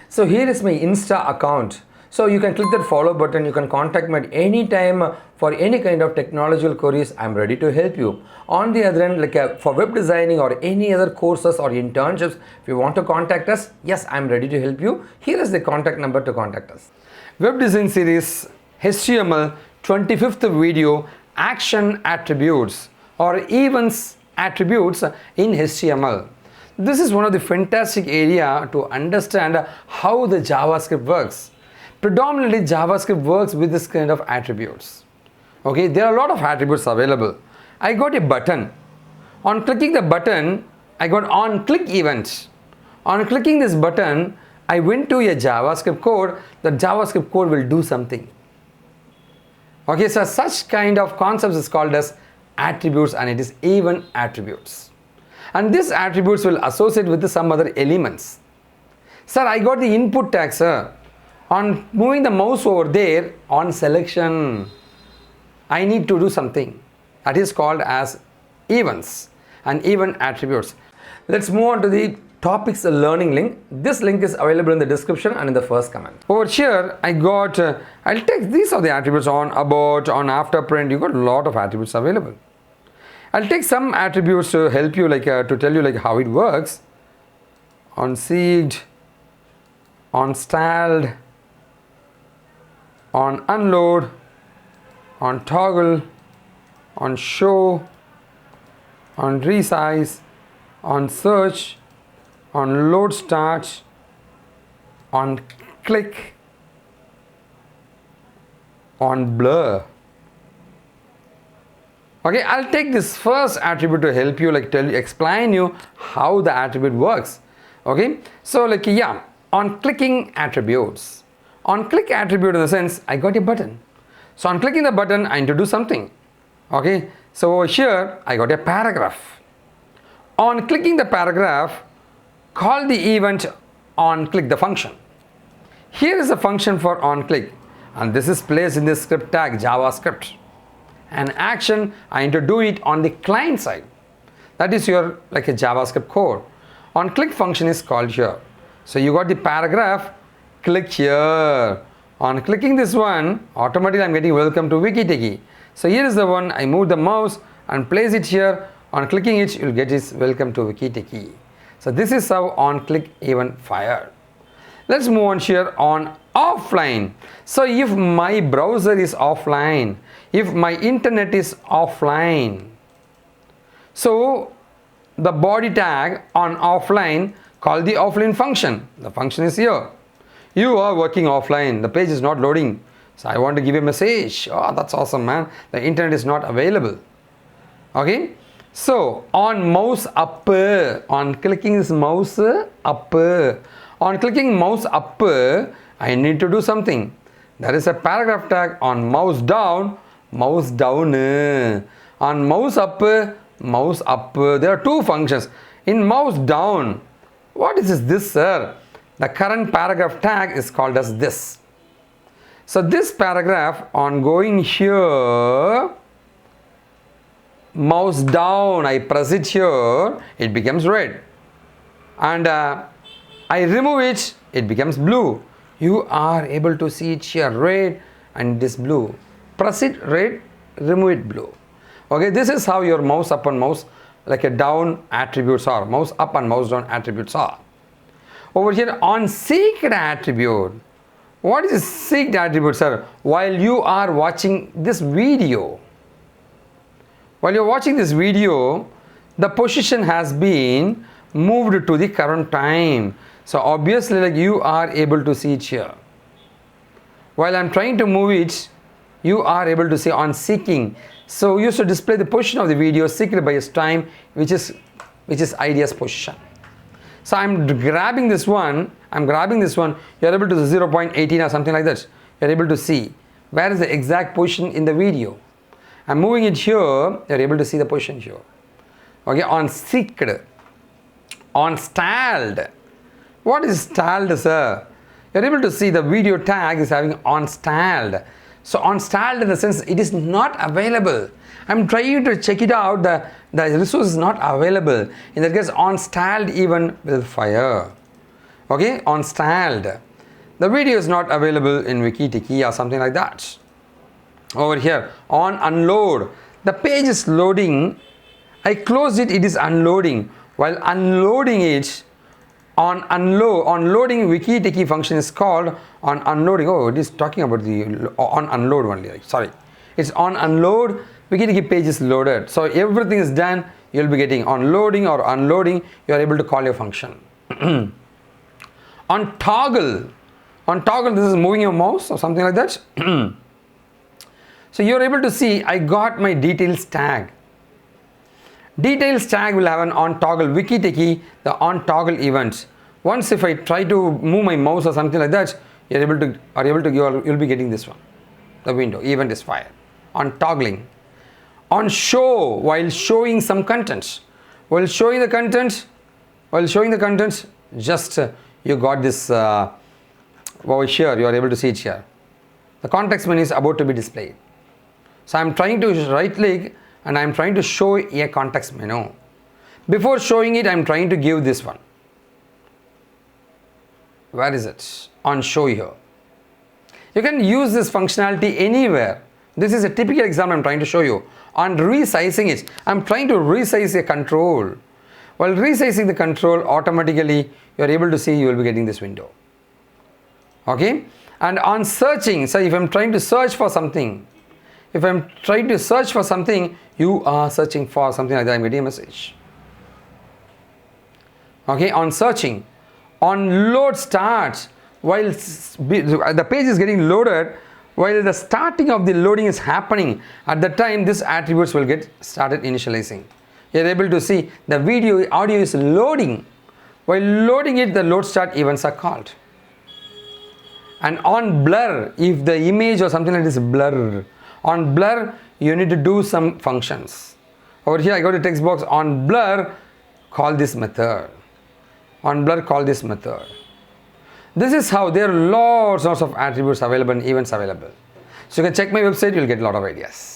So here is my Insta account. So you can click that follow button. You can contact me at any time for any kind of technological queries. I'm ready to help you. On the other end, for web designing or any other courses or internships, if you want to contact us, yes, I'm ready to help you. Here is the contact number to contact us. Web design series HTML 25th video, action attributes or events attributes in HTML. This is one of the fantastic area to understand how the JavaScript works. Predominantly JavaScript works with this kind of attributes. Okay, there are a lot of attributes available. I got a button. On clicking the button, I got on click event. On clicking this button, I went to a JavaScript code. The JavaScript code will do something. Okay, so such kind of concepts is called as attributes, and it is event attributes. And these attributes will associate with some other elements. Sir, I got the input tag, sir. On moving the mouse over there, on selection, I need to do something. That is called as events and event attributes. Let's move on to the topics learning link. This link is available in the description and in the first comment. Over here, I got, I'll take these are the attributes on, about, on, after, print. You got a lot of attributes available. I'll take some attributes to help you, to tell you how it works. On seeked, on styled, on unload, on toggle, on show, on resize, on search, on load start, on click, on blur. Okay, I'll take this first attribute to help you, explain you how the attribute works. Okay, so on clicking attributes. On click attribute in the sense, I got a button. So on clicking the button, I need to do something. Okay, so over here, I got a paragraph. On clicking the paragraph, call the event on click the function. Here is a function for on click, and this is placed in the script tag JavaScript. An action, I need to do it on the client side. That is your a JavaScript code. On click function is called here. So you got the paragraph, click here. On clicking this one, automatically I'm getting welcome to WikiTechie. So here is the one, I move the mouse and place it here. On clicking it, you'll get this welcome to WikiTechie. So this is how on click event fired. Let's move on here on offline. So if my browser is offline, if my internet is offline, so the body tag on offline, call the offline function. The function is here. You are working offline, the page is not loading. So I want to give a message. Oh, that's awesome, man. The internet is not available. Okay. So on mouse up, on clicking this mouse up, on clicking mouse up, I need to do something. There is a paragraph tag. On mouse down, mouse down. On mouse up, mouse up. There are two functions. In mouse down, what is this, sir? The current paragraph tag is called as this. So this paragraph, on going here, mouse down, I press it here, it becomes red. And I remove it, it becomes blue. You are able to see it here, red and this blue. Press it red, remove it blue. Okay, this is how your mouse up and mouse a down attributes are. Mouse up and mouse down attributes are. Over here on seeked attribute. What is seeked attribute, sir? While you are watching this video, the position has been moved to the current time. So obviously you are able to see it here. While I am trying to move it, you are able to see on seeking. So you used to display the position of the video seeked by its time, which is idea's position. So I'm grabbing this one, you are able to 0.18 or something like that. You are able to see where is the exact position in the video. I'm moving it here, you are able to see the position here. Okay, on seeked, on styled. What is styled, sir? You are able to see the video tag is having on styled. So on stalled in the sense it is not available. I'm trying to check it out, the resource is not available. In that case, on stalled event will fire. Okay, on stalled. The video is not available in WikiTiki or something like that. Over here, on unload. The page is loading. I closed it, it is unloading. While unloading it, on loading WikiTiki function is called on unloading. Oh, it is talking about the on unload only. Sorry, it's on unload. WikiTiki page is loaded. So everything is done. You'll be getting on loading or unloading. You are able to call your function. On toggle, this is moving your mouse or something like that. So you're able to see I got my details tag. Details tag will have an on toggle WikiTiki, the on toggle events. Once if I try to move my mouse or something like that, you'll be getting this one. The window event is fired. On toggling. On show, while showing some content. While showing the content, just you got this over here, you are able to see it here. The context menu is about to be displayed. So I'm trying to right click and I'm trying to show a context menu. Before showing it, I'm trying to give this one. Where is it? On show here. You can use this functionality anywhere. This is a typical example I'm trying to show you. On resizing it, I'm trying to resize a control. While resizing the control, automatically you are able to see you will be getting this window. Okay? And on searching, so if I'm trying to search for something, you are searching for something like that, I'm getting a message. Okay, on searching, on load starts, while the page is getting loaded, while the starting of the loading is happening, at the time this attributes will get started initializing. You're able to see the audio is loading. While loading it, the load start events are called. And on blur, if the image or something like this is blur, on blur you need to do some functions. Over here I go to text box, on blur call this method. On blur call this method. This is how there are lots of attributes available and events available. So you can check my website, you'll get a lot of ideas.